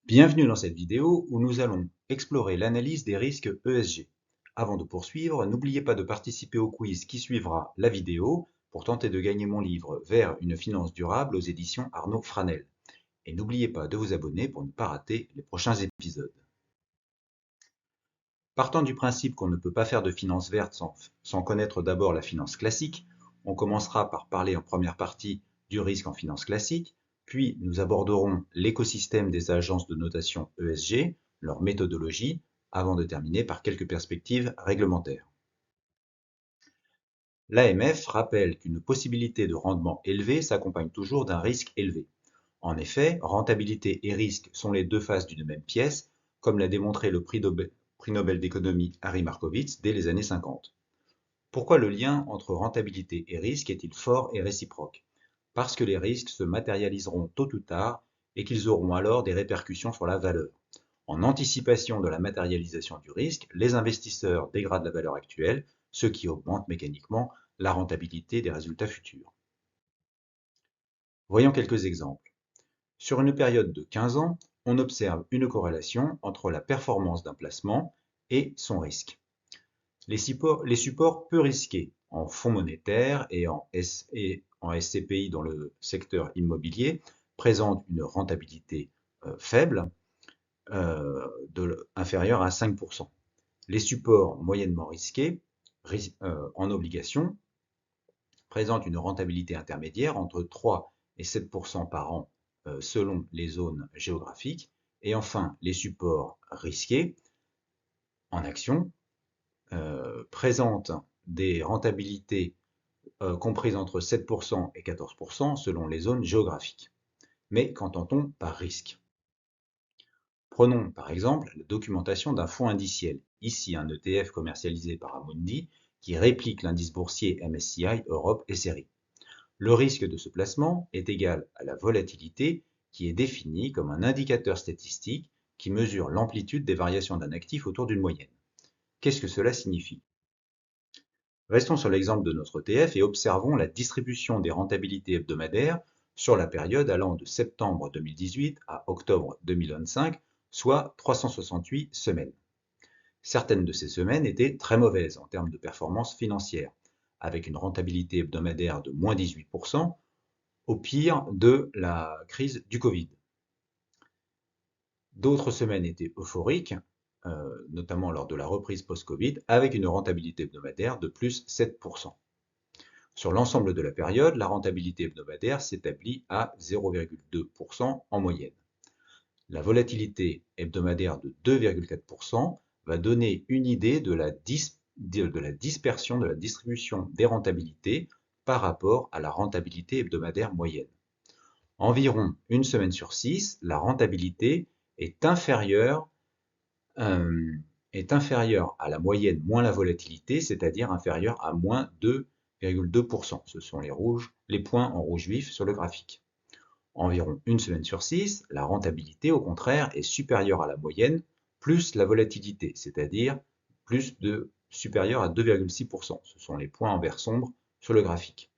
Bienvenue dans cette vidéo où nous allons explorer l'analyse des risques ESG. Avant de poursuivre, n'oubliez pas de participer au quiz qui suivra la vidéo pour tenter de gagner mon livre Vers une finance durable aux éditions Arnaud Franel. Et n'oubliez pas de vous abonner pour ne pas rater les prochains épisodes. Partant du principe qu'on ne peut pas faire de finance verte sans connaître d'abord la finance classique, on commencera par parler en première partie du risque en finance classique, puis nous aborderons l'écosystème des agences de notation ESG, leur méthodologie, avant de terminer par quelques perspectives réglementaires. L'AMF rappelle qu'une possibilité de rendement élevé s'accompagne toujours d'un risque élevé. En effet, rentabilité et risque sont les deux faces d'une même pièce, comme l'a démontré le prix Nobel d'économie Harry Markowitz dès les années 50. Pourquoi le lien entre rentabilité et risque est-il fort et réciproque? Parce que les risques se matérialiseront tôt ou tard et qu'ils auront alors des répercussions sur la valeur. En anticipation de la matérialisation du risque, les investisseurs dégradent la valeur actuelle, ce qui augmente mécaniquement la rentabilité des résultats futurs. Voyons quelques exemples. Sur une période de 15 ans, on observe une corrélation entre la performance d'un placement et son risque. Les supports peu risqués en fonds monétaires et en SCPI dans le secteur immobilier présentent une rentabilité faible, inférieure à 5%. Les supports moyennement risqués en obligations présentent une rentabilité intermédiaire entre 3 et 7% par an selon les zones géographiques. Et enfin, les supports risqués en actions présentent des rentabilités comprises entre 7% et 14% selon les zones géographiques. Mais qu'entend-on par risque? Prenons par exemple la documentation d'un fonds indiciel, ici un ETF commercialisé par Amundi, qui réplique l'indice boursier MSCI Europe et Série. Le risque de ce placement est égal à la volatilité qui est définie comme un indicateur statistique qui mesure l'amplitude des variations d'un actif autour d'une moyenne. Qu'est-ce que cela signifie? Restons sur l'exemple de notre ETF et observons la distribution des rentabilités hebdomadaires sur la période allant de septembre 2018 à octobre 2025, soit 368 semaines. Certaines de ces semaines étaient très mauvaises en termes de performance financière, avec une rentabilité hebdomadaire de moins 18%, au pire de la crise du Covid. D'autres semaines étaient euphoriques, notamment lors de la reprise post-Covid, avec une rentabilité hebdomadaire de plus 7%. Sur l'ensemble de la période, la rentabilité hebdomadaire s'établit à 0,2% en moyenne. La volatilité hebdomadaire de 2,4% va donner une idée de la dispersion, de la distribution des rentabilités par rapport à la rentabilité hebdomadaire moyenne. Environ une semaine sur 6, la rentabilité est inférieure à la moyenne moins la volatilité, c'est-à-dire inférieure à moins 2,2%. Ce sont les points en rouge vif sur le graphique. Environ une semaine sur 6, la rentabilité, au contraire, est supérieure à la moyenne plus la volatilité, c'est-à-dire supérieure à 2,6%. Ce sont les points en vert sombre sur le graphique.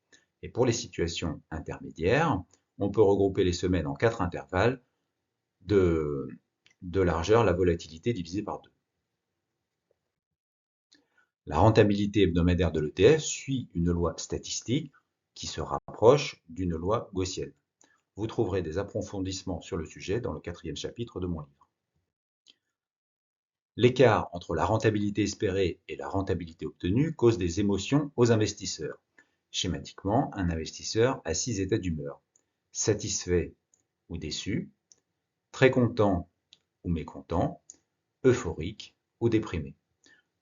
Et pour les situations intermédiaires, on peut regrouper les semaines en 4 intervalles de largeur, la volatilité divisée par 2. La rentabilité hebdomadaire de l'ETF suit une loi statistique qui se rapproche d'une loi gaussienne. Vous trouverez des approfondissements sur le sujet dans le 4e chapitre de mon livre. L'écart entre la rentabilité espérée et la rentabilité obtenue cause des émotions aux investisseurs. Schématiquement, un investisseur a 6 états d'humeur: satisfait ou déçu, très content ou mécontent, euphorique ou déprimé.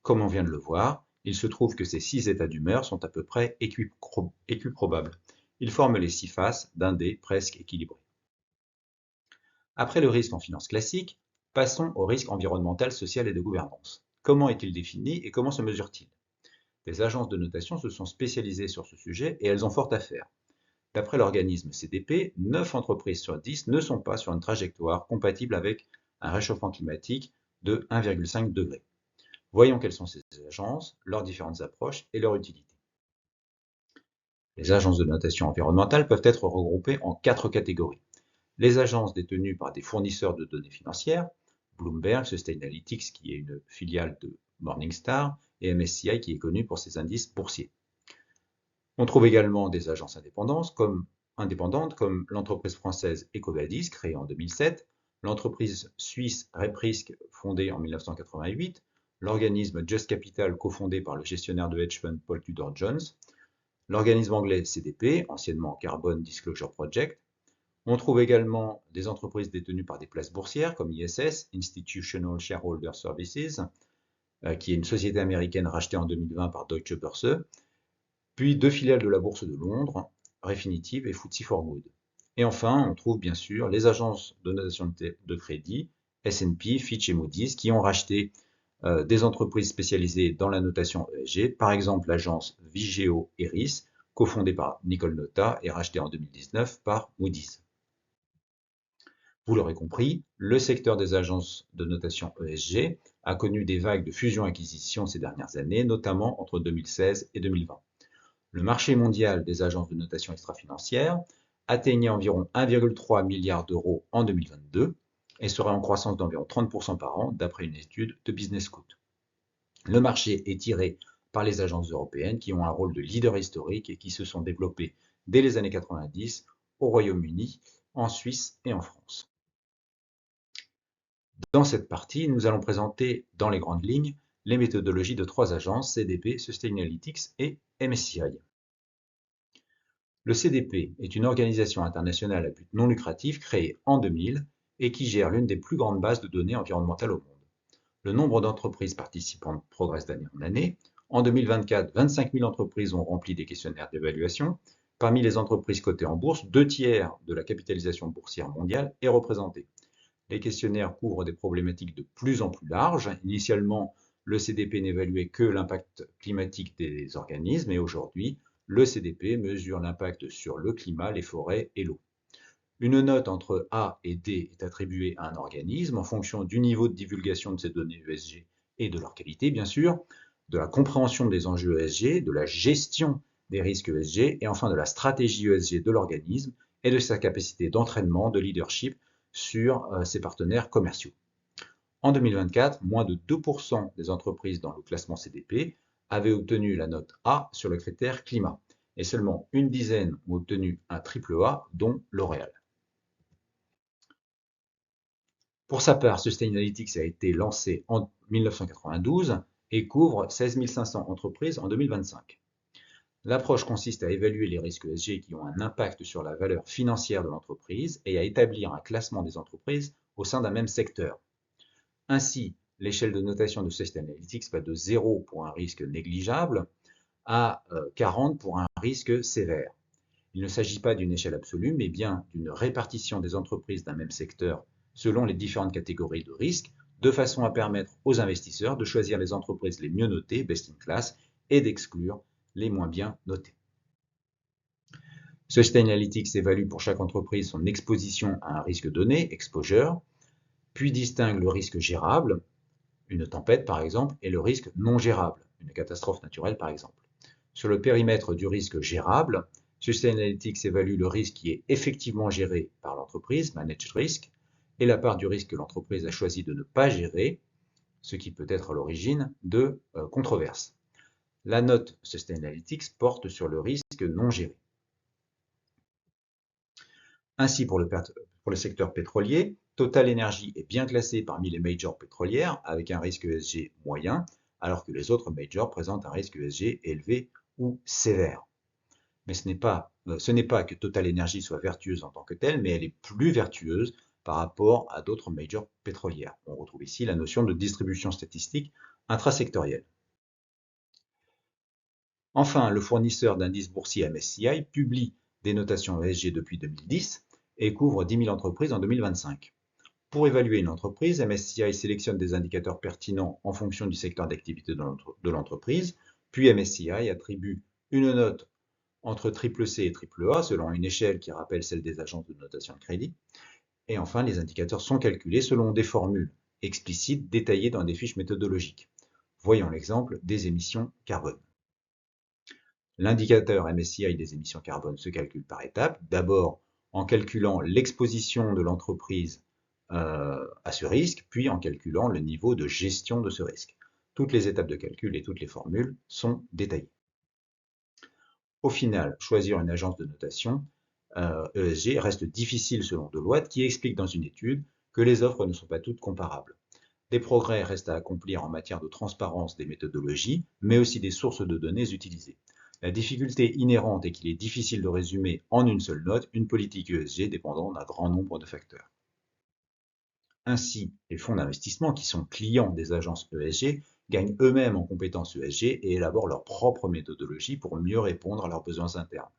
Comme on vient de le voir, il se trouve que ces 6 états d'humeur sont à peu près équiprobables. Ils forment les 6 faces d'un dé presque équilibré. Après le risque en finance classique, passons au risque environnemental, social et de gouvernance. Comment est-il défini et comment se mesure-t-il? Des agences de notation se sont spécialisées sur ce sujet et elles ont fort à faire. D'après l'organisme CDP, 9 entreprises sur 10 ne sont pas sur une trajectoire compatible avec un réchauffement climatique de 1,5 degré. Voyons quelles sont ces agences, leurs différentes approches et leur utilité. Les agences de notation environnementale peuvent être regroupées en 4 catégories. Les agences détenues par des fournisseurs de données financières, Bloomberg, Sustainalytics, qui est une filiale de Morningstar, et MSCI, qui est connue pour ses indices boursiers. On trouve également des agences indépendantes comme l'entreprise française Ecovadis, créée en 2007, l'entreprise suisse RepRisk, fondée en 1988, l'organisme Just Capital, cofondé par le gestionnaire de hedge fund Paul Tudor Jones, l'organisme anglais CDP, anciennement Carbon Disclosure Project. On trouve également des entreprises détenues par des places boursières comme ISS, Institutional Shareholder Services, qui est une société américaine rachetée en 2020 par Deutsche Börse, puis deux filiales de la Bourse de Londres, Refinitiv et FTSE4Good. Et enfin, on trouve bien sûr les agences de notation de crédit, S&P, Fitch et Moody's, qui ont racheté des entreprises spécialisées dans la notation ESG, par exemple l'agence Vigeo Eiris, cofondée par Nicole Notta et rachetée en 2019 par Moody's. Vous l'aurez compris, le secteur des agences de notation ESG a connu des vagues de fusion-acquisition ces dernières années, notamment entre 2016 et 2020. Le marché mondial des agences de notation extra-financière atteignait environ 1,3 milliard d'euros en 2022 et serait en croissance d'environ 30% par an d'après une étude de Business Scout. Le marché est tiré par les agences européennes qui ont un rôle de leader historique et qui se sont développées dès les années 90 au Royaume-Uni, en Suisse et en France. Dans cette partie, nous allons présenter dans les grandes lignes les méthodologies de trois agences, CDP, Sustainalytics et MSCI. Le CDP est une organisation internationale à but non lucratif créée en 2000 et qui gère l'une des plus grandes bases de données environnementales au monde. Le nombre d'entreprises participantes progresse d'année en année. En 2024, 25 000 entreprises ont rempli des questionnaires d'évaluation. Parmi les entreprises cotées en bourse, 2 tiers de la capitalisation boursière mondiale est représentée. Les questionnaires couvrent des problématiques de plus en plus larges. Initialement, le CDP n'évaluait que l'impact climatique des organismes et aujourd'hui, le CDP mesure l'impact sur le climat, les forêts et l'eau. Une note entre A et D est attribuée à un organisme en fonction du niveau de divulgation de ces données ESG et de leur qualité, bien sûr, de la compréhension des enjeux ESG, de la gestion des risques ESG et enfin de la stratégie ESG de l'organisme et de sa capacité d'entraînement, de leadership sur ses partenaires commerciaux. En 2024, moins de 2% des entreprises dans le classement CDP avaient obtenu la note A sur le critère climat et seulement une dizaine ont obtenu un triple A, dont L'Oréal. Pour sa part, Sustainalytics a été lancé en 1992 et couvre 16 500 entreprises en 2025. L'approche consiste à évaluer les risques ESG qui ont un impact sur la valeur financière de l'entreprise et à établir un classement des entreprises au sein d'un même secteur. Ainsi, l'échelle de notation de Sustainalytics va de 0 pour un risque négligeable à 40 pour un risque sévère. Il ne s'agit pas d'une échelle absolue, mais bien d'une répartition des entreprises d'un même secteur selon les différentes catégories de risques, de façon à permettre aux investisseurs de choisir les entreprises les mieux notées, best in class, et d'exclure les moins bien notées. Sustainalytics évalue pour chaque entreprise son exposition à un risque donné, exposure, puis distingue le risque gérable, une tempête par exemple, et le risque non gérable, une catastrophe naturelle par exemple. Sur le périmètre du risque gérable, Sustainalytics évalue le risque qui est effectivement géré par l'entreprise, managed risk, et la part du risque que l'entreprise a choisi de ne pas gérer, ce qui peut être à l'origine de controverses. La note Sustainalytics porte sur le risque non géré. Ainsi, pour le secteur pétrolier, Total Energy est bien classé parmi les majors pétrolières avec un risque ESG moyen, alors que les autres majors présentent un risque ESG élevé ou sévère. Mais ce n'est pas que Total Energy soit vertueuse en tant que telle, mais elle est plus vertueuse par rapport à d'autres majors pétrolières. On retrouve ici la notion de distribution statistique intrasectorielle. Enfin, le fournisseur d'indices boursiers MSCI publie des notations ESG depuis 2010 et couvre 10 000 entreprises en 2025. Pour évaluer une entreprise, MSCI sélectionne des indicateurs pertinents en fonction du secteur d'activité de l'entreprise, puis MSCI attribue une note entre CCC et AAA selon une échelle qui rappelle celle des agences de notation de crédit. Et enfin, les indicateurs sont calculés selon des formules explicites détaillées dans des fiches méthodologiques. Voyons l'exemple des émissions carbone. L'indicateur MSCI des émissions carbone se calcule par étapes. D'abord, en calculant l'exposition de l'entreprise à ce risque, puis en calculant le niveau de gestion de ce risque. Toutes les étapes de calcul et toutes les formules sont détaillées. Au final, choisir une agence de notation ESG reste difficile selon Deloitte, qui explique dans une étude que les offres ne sont pas toutes comparables. Des progrès restent à accomplir en matière de transparence des méthodologies, mais aussi des sources de données utilisées. La difficulté inhérente est qu'il est difficile de résumer en une seule note une politique ESG dépendant d'un grand nombre de facteurs. Ainsi, les fonds d'investissement qui sont clients des agences ESG gagnent eux-mêmes en compétences ESG et élaborent leur propre méthodologie pour mieux répondre à leurs besoins internes.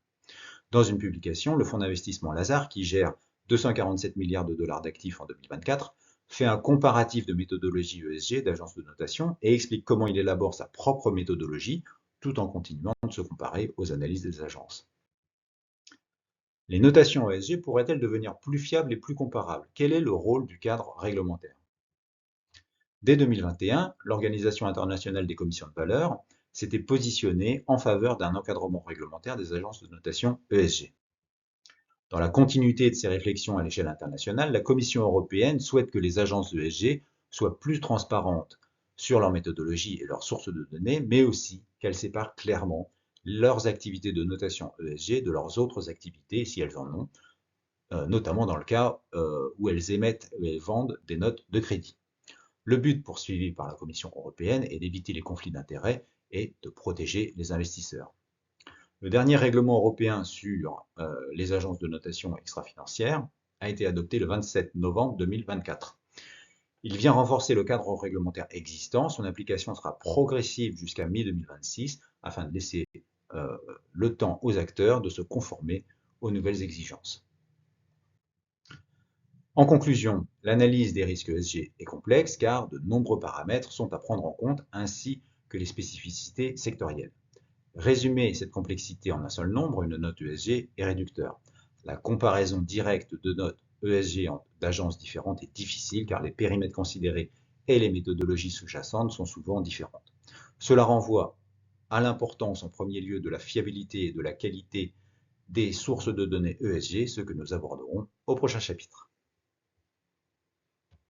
Dans une publication, le fonds d'investissement Lazard, qui gère 247 milliards de dollars d'actifs en 2024, fait un comparatif de méthodologie ESG d'agences de notation et explique comment il élabore sa propre méthodologie tout en continuant de se comparer aux analyses des agences. Les notations ESG pourraient-elles devenir plus fiables et plus comparables? Quel est le rôle du cadre réglementaire? Dès 2021, l'Organisation internationale des commissions de valeurs s'était positionnée en faveur d'un encadrement réglementaire des agences de notation ESG. Dans la continuité de ces réflexions à l'échelle internationale, la Commission européenne souhaite que les agences ESG soient plus transparentes sur leur méthodologie et leurs sources de données, mais aussi qu'elles séparent clairement leurs activités de notation ESG de leurs autres activités, si elles en ont, notamment dans le cas où elles émettent et vendent des notes de crédit. Le but poursuivi par la Commission européenne est d'éviter les conflits d'intérêts et de protéger les investisseurs. Le dernier règlement européen sur les agences de notation extra-financières a été adopté le 27 novembre 2024. Il vient renforcer le cadre réglementaire existant. Son application sera progressive jusqu'à mi-2026 afin de laisser le temps aux acteurs de se conformer aux nouvelles exigences. En conclusion, l'analyse des risques ESG est complexe car de nombreux paramètres sont à prendre en compte ainsi que les spécificités sectorielles. Résumer cette complexité en un seul nombre, une note ESG, est réducteur. La comparaison directe de notes ESG d'agences différentes est difficile car les périmètres considérés et les méthodologies sous-jacentes sont souvent différentes. Cela renvoie à l'importance en premier lieu de la fiabilité et de la qualité des sources de données ESG, ce que nous aborderons au prochain chapitre.